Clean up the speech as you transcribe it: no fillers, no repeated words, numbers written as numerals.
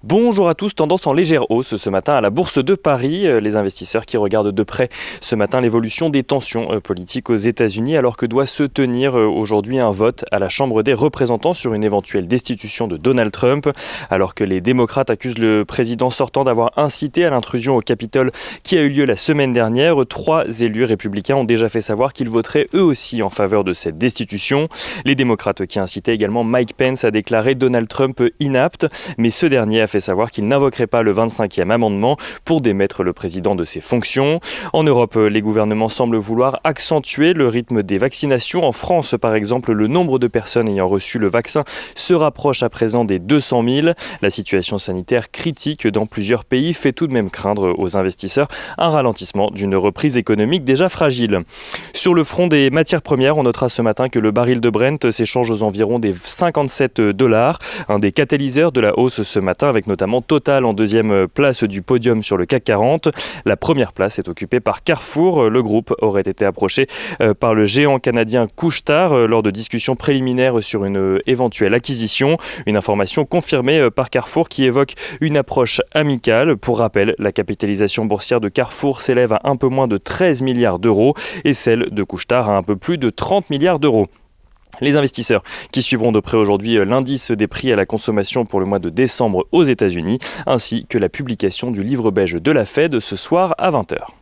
Bonjour à tous, tendance en légère hausse ce matin à la Bourse de Paris. Les investisseurs qui regardent de près ce matin l'évolution des tensions politiques aux États-Unis alors que doit se tenir aujourd'hui un vote à la Chambre des représentants sur une éventuelle destitution de Donald Trump. Alors que les démocrates accusent le président sortant d'avoir incité à l'intrusion au Capitole qui a eu lieu la semaine dernière, 3 élus républicains ont déjà fait savoir qu'ils voteraient eux aussi en faveur de cette destitution. Les démocrates qui incitaient également Mike Pence à déclarer Donald Trump inapte, mais ce dernier a fait savoir qu'il n'invoquerait pas le 25e amendement pour démettre le président de ses fonctions. En Europe, les gouvernements semblent vouloir accentuer le rythme des vaccinations. En France, par exemple, le nombre de personnes ayant reçu le vaccin se rapproche à présent des 200 000. La situation sanitaire critique dans plusieurs pays fait tout de même craindre aux investisseurs un ralentissement d'une reprise économique déjà fragile. Sur le front des matières premières, on notera ce matin que le baril de Brent s'échange aux environs des $57, un des catalyseurs de la hausse ce matin, avec notamment Total en deuxième place du podium sur le CAC 40. La première place est occupée par Carrefour. Le groupe aurait été approché par le géant canadien Couche-Tard lors de discussions préliminaires sur une éventuelle acquisition. Une information confirmée par Carrefour qui évoque une approche amicale. Pour rappel, la capitalisation boursière de Carrefour s'élève à un peu moins de 13 milliards d'euros et celle de Couche-Tard à un peu plus de 30 milliards d'euros. Les investisseurs qui suivront de près aujourd'hui l'indice des prix à la consommation pour le mois de décembre aux États-Unis, ainsi que la publication du livre beige de la Fed ce soir à 20h.